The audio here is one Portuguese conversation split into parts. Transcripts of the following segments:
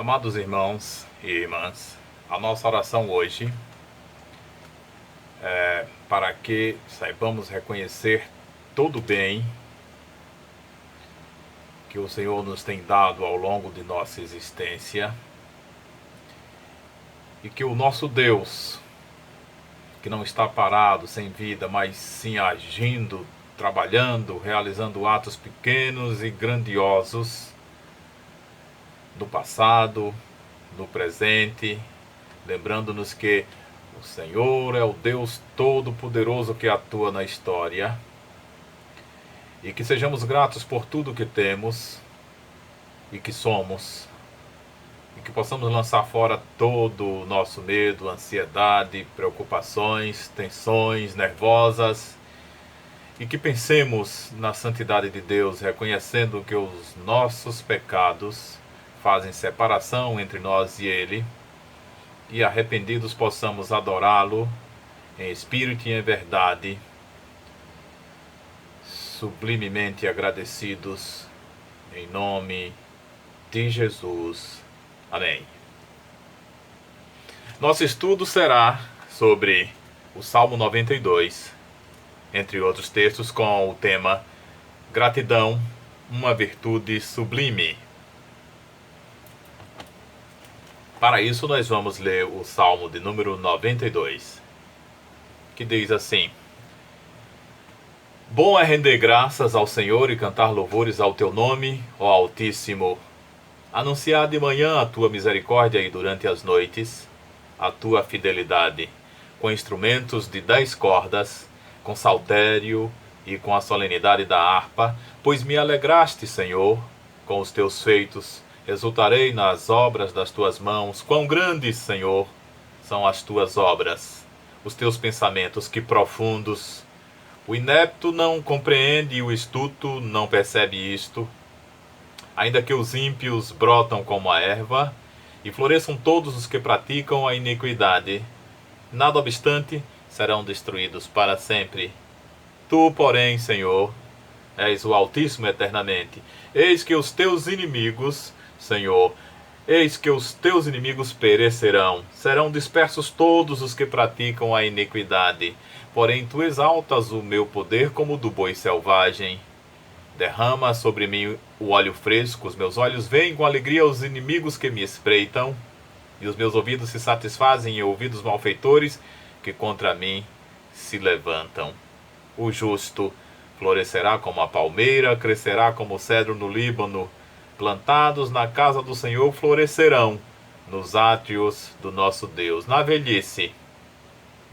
Amados irmãos e irmãs, a nossa oração hoje é para que saibamos reconhecer todo o bem que o Senhor nos tem dado ao longo de nossa existência e que o nosso Deus, que não está parado, sem vida, mas sim agindo, trabalhando, realizando atos pequenos e grandiosos no passado, no presente, lembrando-nos que o Senhor é o Deus Todo-Poderoso que atua na história e que sejamos gratos por tudo que temos e que somos e que possamos lançar fora todo o nosso medo, ansiedade, preocupações, tensões nervosas e que pensemos na santidade de Deus, reconhecendo que os nossos pecados fazem separação entre nós e Ele, e arrependidos possamos adorá-lo em espírito e em verdade, sublimemente agradecidos, em nome de Jesus. Amém. Nosso estudo será sobre o Salmo 92, entre outros textos, com o tema Gratidão, uma virtude sublime. Para isso, nós vamos ler o Salmo de número 92, que diz assim: Bom é render graças ao Senhor e cantar louvores ao teu nome, ó Altíssimo. Anunciar de manhã a tua misericórdia e durante as noites a tua fidelidade, com instrumentos de 10 cordas, com saltério e com a solenidade da harpa, pois me alegraste, Senhor, com os teus feitos. Exultarei nas obras das tuas mãos. Quão grandes, Senhor, são as tuas obras, os teus pensamentos, que profundos. O inepto não compreende e o astuto não percebe isto. Ainda que os ímpios brotam como a erva e floresçam todos os que praticam a iniquidade, nada obstante, serão destruídos para sempre. Tu, porém, Senhor, és o Altíssimo eternamente. Eis que os teus inimigos, Senhor, eis que os teus inimigos perecerão. Serão dispersos todos os que praticam a iniquidade. Porém, tu exaltas o meu poder como o do boi selvagem. Derrama sobre mim o óleo fresco. Os meus olhos veem com alegria os inimigos que me espreitam. E os meus ouvidos se satisfazem em ouvir os malfeitores que contra mim se levantam. O justo florescerá como a palmeira, crescerá como o cedro no Líbano. Plantados na casa do Senhor florescerão, nos átrios do nosso Deus. Na velhice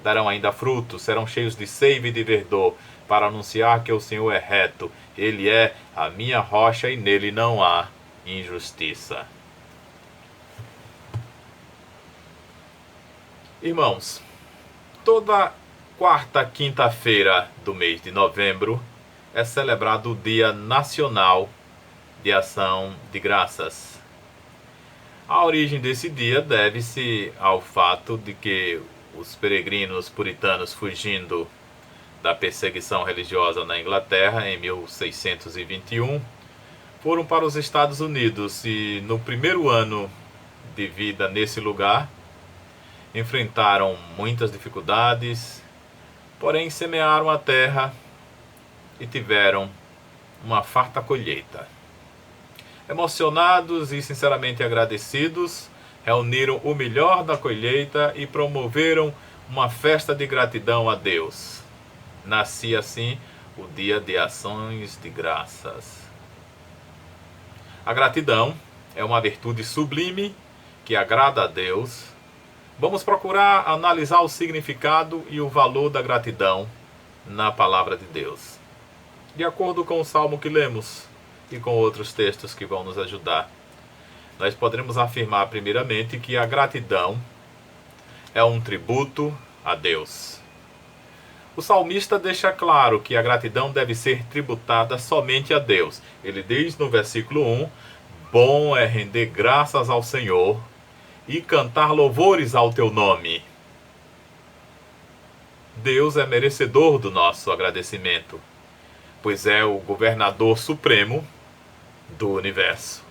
darão ainda frutos, serão cheios de seiva e de verdor, para anunciar que o Senhor é reto. Ele é a minha rocha e nele não há injustiça. Irmãos, toda quarta quinta-feira do mês de novembro é celebrado o Dia Nacional de Ação de Graças. A origem desse dia deve-se ao fato de que os peregrinos puritanos, fugindo da perseguição religiosa na Inglaterra em 1621, foram para os Estados Unidos e no primeiro ano de vida nesse lugar enfrentaram muitas dificuldades, porém semearam a terra e tiveram uma farta colheita. Emocionados e sinceramente agradecidos, reuniram o melhor da colheita e promoveram uma festa de gratidão a Deus. Nascia assim o Dia de Ações de Graças. A gratidão é uma virtude sublime que agrada a Deus. Vamos procurar analisar o significado e o valor da gratidão na palavra de Deus, de acordo com o salmo que lemos e com outros textos que vão nos ajudar. Nós poderemos afirmar primeiramente que a gratidão é um tributo a Deus. O salmista deixa claro que a gratidão deve ser tributada somente a Deus. Ele diz no versículo 1: Bom é render graças ao Senhor e cantar louvores ao teu nome. Deus é merecedor do nosso agradecimento, pois é o governador supremo do universo.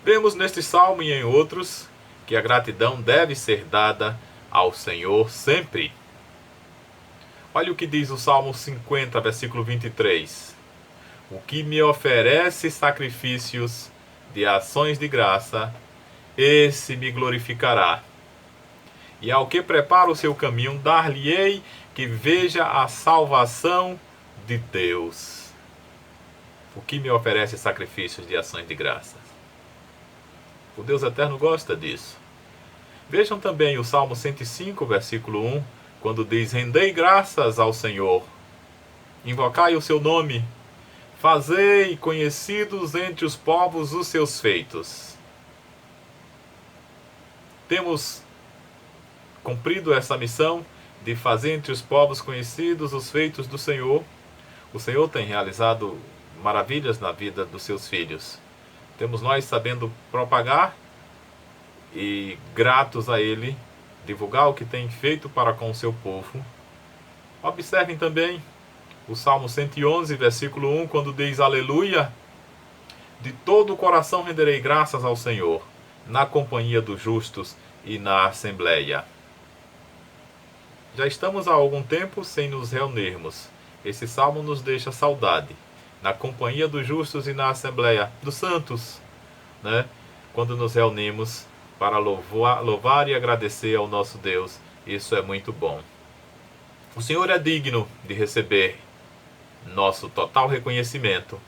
Vemos neste salmo e em outros que a gratidão deve ser dada ao Senhor sempre. Olha o que diz o Salmo 50, versículo 23. O que me oferece sacrifícios de ações de graça, esse me glorificará. E ao que prepara o seu caminho, dar-lhe-ei que veja a salvação de Deus. O que me oferece sacrifícios de ações de graças. O Deus eterno gosta disso. Vejam também o Salmo 105, versículo 1, quando diz: rendei graças ao Senhor, invocai o seu nome, fazei conhecidos entre os povos os seus feitos. Temos cumprido essa missão de fazer entre os povos conhecidos os feitos do Senhor. O Senhor tem realizado maravilhas na vida dos seus filhos. Temos nós sabendo propagar e gratos a Ele, divulgar o que tem feito para com o seu povo. Observem também o Salmo 111, versículo 1, quando diz: aleluia, de todo o coração renderei graças ao Senhor, na companhia dos justos e na assembleia. Já estamos há algum tempo sem nos reunirmos. Esse salmo nos deixa saudade. Na companhia dos justos e na assembleia dos santos, né? Quando nos reunimos para louvar e agradecer ao nosso Deus, isso é muito bom. O Senhor é digno de receber nosso total reconhecimento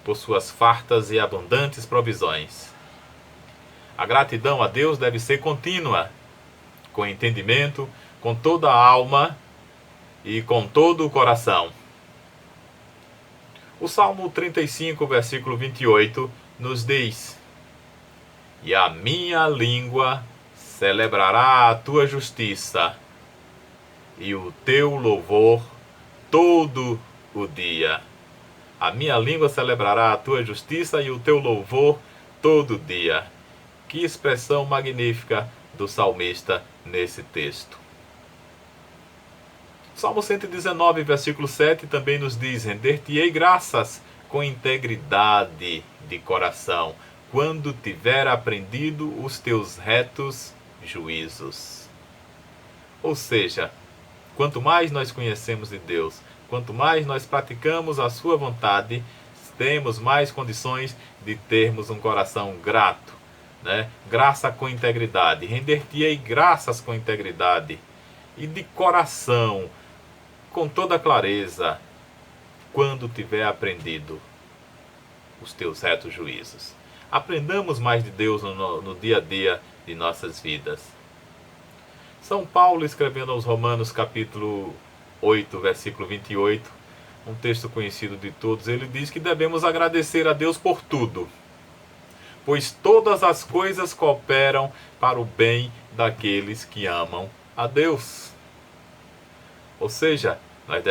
por suas fartas e abundantes provisões. A gratidão a Deus deve ser contínua, com entendimento, com toda a alma e com todo o coração. O Salmo 35, versículo 28, nos diz: e a minha língua celebrará a tua justiça e o teu louvor todo o dia. A minha língua celebrará a tua justiça e o teu louvor todo o dia. Que expressão magnífica do salmista nesse texto. Salmo 119, versículo 7 também nos diz: render-te-ei graças com integridade de coração, quando tiver aprendido os teus retos juízos. Ou seja, quanto mais nós conhecemos de Deus, quanto mais nós praticamos a sua vontade, temos mais condições de termos um coração grato, né? Graça com integridade. Render-te-ei graças com integridade e de coração, com toda clareza, quando tiver aprendido os teus retos juízos. Aprendamos mais de Deus no dia a dia de nossas vidas. São Paulo, escrevendo aos Romanos, capítulo 8, versículo 28, um texto conhecido de todos, ele diz que devemos agradecer a Deus por tudo, pois todas as coisas cooperam para o bem daqueles que amam a Deus. Ou seja, nós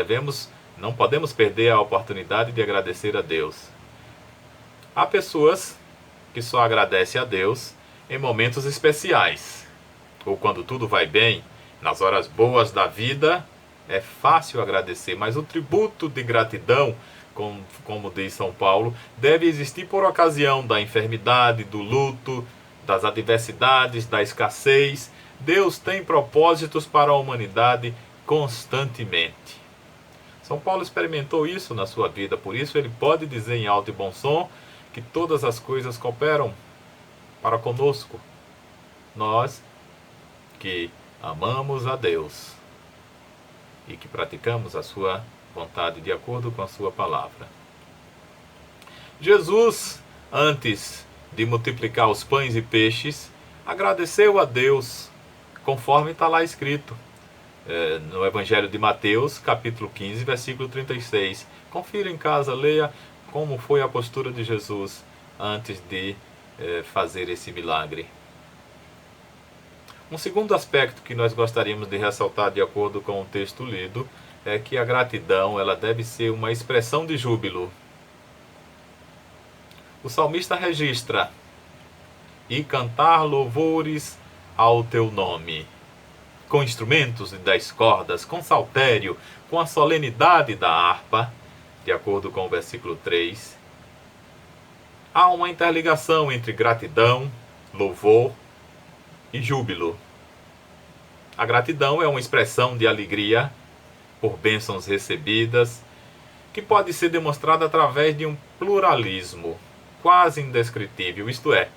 não podemos perder a oportunidade de agradecer a Deus. Há pessoas que só agradecem a Deus em momentos especiais, ou quando tudo vai bem, nas horas boas da vida, é fácil agradecer, mas o tributo de gratidão, como diz São Paulo, deve existir por ocasião da enfermidade, do luto, das adversidades, da escassez. Deus tem propósitos para a humanidade constantemente. São Paulo experimentou isso na sua vida, por isso ele pode dizer em alto e bom som que todas as coisas cooperam para conosco, nós que amamos a Deus e que praticamos a sua vontade de acordo com a sua palavra. Jesus, antes de multiplicar os pães e peixes, agradeceu a Deus, conforme está lá escrito no Evangelho de Mateus, capítulo 15, versículo 36. Confira em casa, leia como foi a postura de Jesus antes de fazer esse milagre. Um segundo aspecto que nós gostaríamos de ressaltar de acordo com o texto lido é que a gratidão ela deve ser uma expressão de júbilo. O salmista registra: e cantar louvores ao teu nome, com instrumentos de 10 cordas, com saltério, com a solenidade da harpa, de acordo com o versículo 3. Há uma interligação entre gratidão, louvor e júbilo. A gratidão é uma expressão de alegria por bênçãos recebidas, que pode ser demonstrada através de um pluralismo quase indescritível, isto é,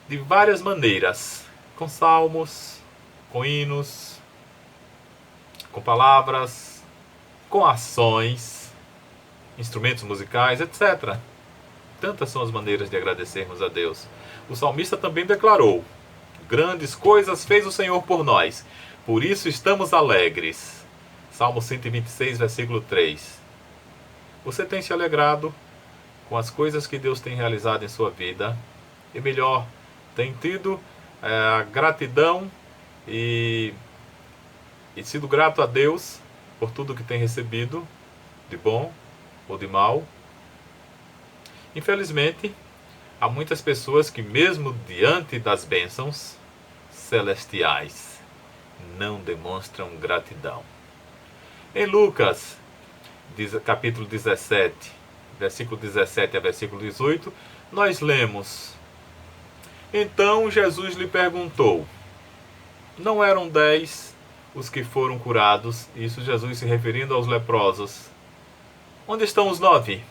de várias maneiras, com salmos, com hinos, com palavras, com ações, instrumentos musicais, etc. Tantas são as maneiras de agradecermos a Deus. O salmista também declarou: grandes coisas fez o Senhor por nós, por isso estamos alegres. Salmo 126, versículo 3. Você tem se alegrado com as coisas que Deus tem realizado em sua vida? E melhor, tem tido a gratidão e sido grato a Deus por tudo que tem recebido, de bom ou de mal? Infelizmente, há muitas pessoas que, mesmo diante das bênçãos celestiais, não demonstram gratidão. Em Lucas, capítulo 17, versículo 17 a versículo 18, nós lemos: então Jesus lhe perguntou, não eram 10 os que foram curados? Isso Jesus se referindo aos leprosos. Onde estão os 9?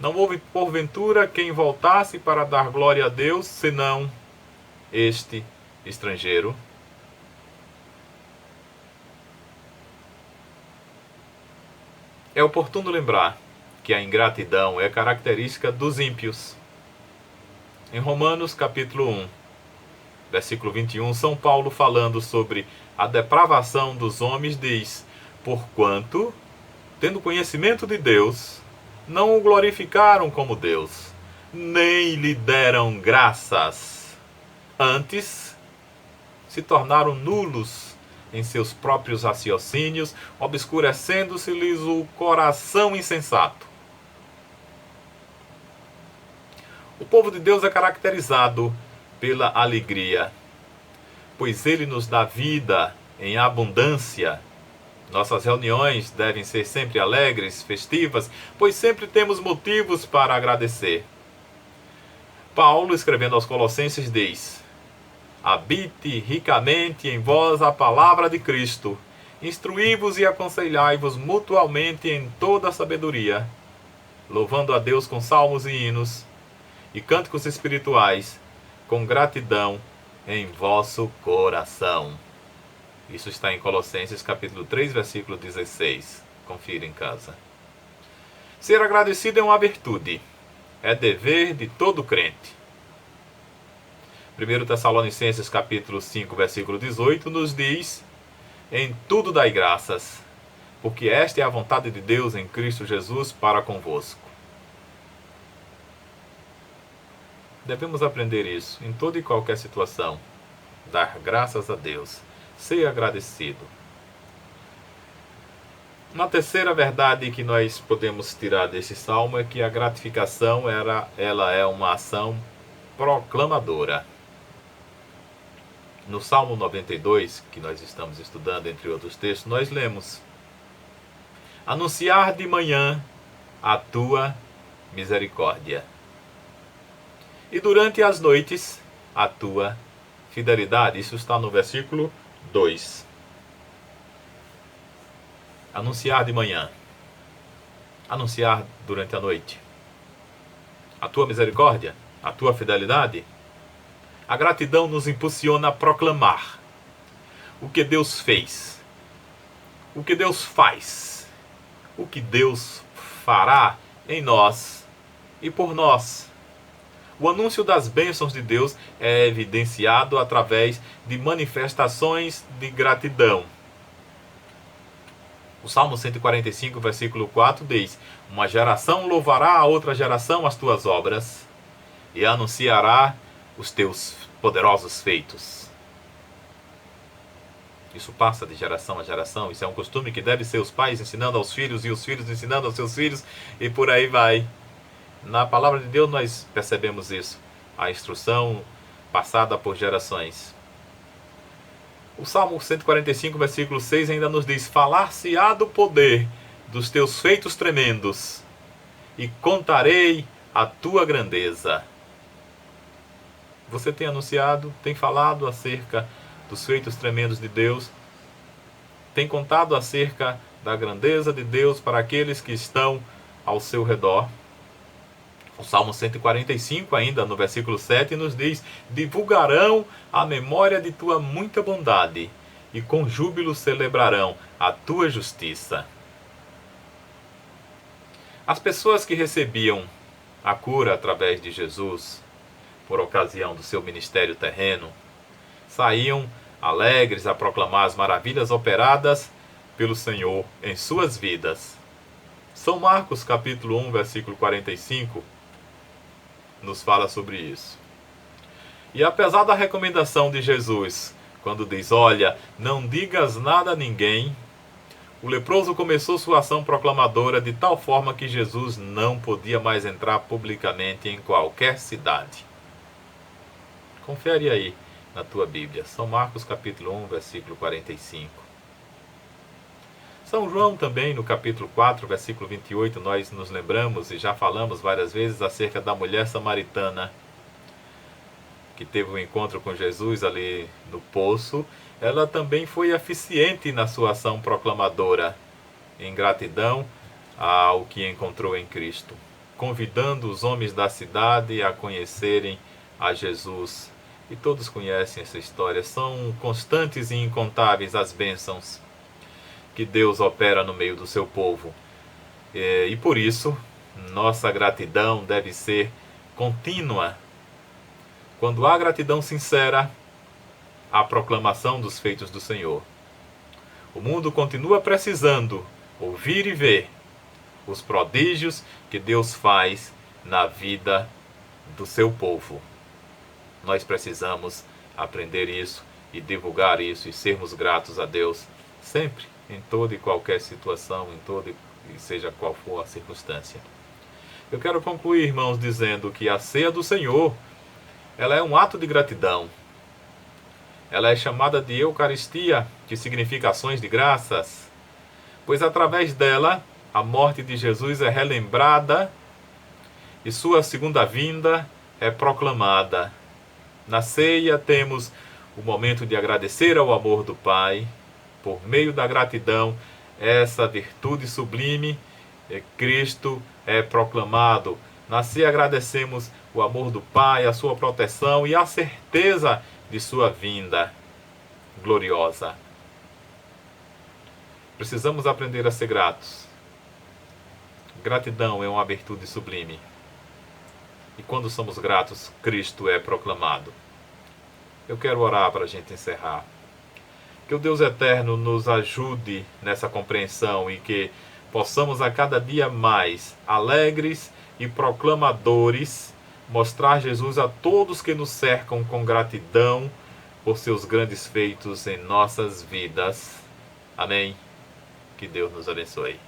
Não houve porventura quem voltasse para dar glória a Deus, senão este estrangeiro? É oportuno lembrar que a ingratidão é característica dos ímpios. Em Romanos capítulo 1, versículo 21, São Paulo, falando sobre a depravação dos homens, diz: porquanto, tendo conhecimento de Deus, não o glorificaram como Deus, nem lhe deram graças. Antes, se tornaram nulos em seus próprios raciocínios, obscurecendo-se-lhes o coração insensato. O povo de Deus é caracterizado pela alegria, pois Ele nos dá vida em abundância. Nossas reuniões devem ser sempre alegres, festivas, pois sempre temos motivos para agradecer. Paulo, escrevendo aos Colossenses, diz: habite ricamente em vós a palavra de Cristo, instruí-vos e aconselhai-vos mutualmente em toda a sabedoria, louvando a Deus com salmos e hinos e cânticos espirituais, com gratidão em vosso coração. Isso está em Colossenses capítulo 3, versículo 16. Confira em casa. Ser agradecido é uma virtude. É dever de todo crente. 1 Tessalonicenses capítulo 5, versículo 18 nos diz: em tudo dai graças, porque esta é a vontade de Deus em Cristo Jesus para convosco. Devemos aprender isso em toda e qualquer situação. Dar graças a Deus. Ser agradecido. Uma terceira verdade que nós podemos tirar desse salmo é que a gratificação ela é uma ação proclamadora. No Salmo 92, que nós estamos estudando, entre outros textos, nós lemos: anunciar de manhã a tua misericórdia, e durante as noites a tua fidelidade. Isso está no versículo 2. Anunciar de manhã, anunciar durante a noite a tua misericórdia, a tua fidelidade. A gratidão nos impulsiona a proclamar o que Deus fez, o que Deus faz, o que Deus fará em nós e por nós. O anúncio das bênçãos de Deus é evidenciado através de manifestações de gratidão. O Salmo 145, versículo 4 diz: uma geração louvará a outra geração as tuas obras e anunciará os teus poderosos feitos. Isso passa de geração a geração. Isso é um costume que deve ser os pais ensinando aos filhos e os filhos ensinando aos seus filhos, e por aí vai. Na palavra de Deus nós percebemos isso, a instrução passada por gerações. O Salmo 145, versículo 6 ainda nos diz: falar-se-á do poder dos teus feitos tremendos, e contarei a tua grandeza. Você tem anunciado, tem falado acerca dos feitos tremendos de Deus, tem contado acerca da grandeza de Deus para aqueles que estão ao seu redor. O Salmo 145, ainda no versículo 7, nos diz: divulgarão a memória de tua muita bondade e com júbilo celebrarão a tua justiça. As pessoas que recebiam a cura através de Jesus, por ocasião do seu ministério terreno, saíam alegres a proclamar as maravilhas operadas pelo Senhor em suas vidas. São Marcos capítulo 1, versículo 45, nos fala sobre isso. E apesar da recomendação de Jesus, quando diz: olha, não digas nada a ninguém, o leproso começou sua ação proclamadora de tal forma que Jesus não podia mais entrar publicamente em qualquer cidade. Confere aí na tua Bíblia, São Marcos capítulo 1, versículo 45. São João também, no capítulo 4, versículo 28, nós nos lembramos e já falamos várias vezes acerca da mulher samaritana que teve um encontro com Jesus ali no poço. Ela também foi eficiente na sua ação proclamadora, em gratidão ao que encontrou em Cristo, convidando os homens da cidade a conhecerem a Jesus. E todos conhecem essa história. São constantes e incontáveis as bênçãos que Deus opera no meio do seu povo. E por isso, nossa gratidão deve ser contínua. Quando há gratidão sincera, há proclamação dos feitos do Senhor. O mundo continua precisando ouvir e ver os prodígios que Deus faz na vida do seu povo. Nós precisamos aprender isso e divulgar isso e sermos gratos a Deus sempre, em toda e qualquer situação, e seja qual for a circunstância. Eu quero concluir, irmãos, dizendo que a ceia do Senhor, ela é um ato de gratidão. Ela é chamada de Eucaristia, que significa ações de graças, pois através dela a morte de Jesus é relembrada e sua segunda vinda é proclamada. Na ceia temos o momento de agradecer ao amor do Pai. Por meio da gratidão, essa virtude sublime, Cristo é proclamado. Na ceia agradecemos o amor do Pai, a sua proteção e a certeza de sua vinda gloriosa. Precisamos aprender a ser gratos. Gratidão é uma virtude sublime. E quando somos gratos, Cristo é proclamado. Eu quero orar para a gente encerrar. Que o Deus eterno nos ajude nessa compreensão e que possamos a cada dia mais, alegres e proclamadores, mostrar Jesus a todos que nos cercam com gratidão por seus grandes feitos em nossas vidas. Amém. Que Deus nos abençoe.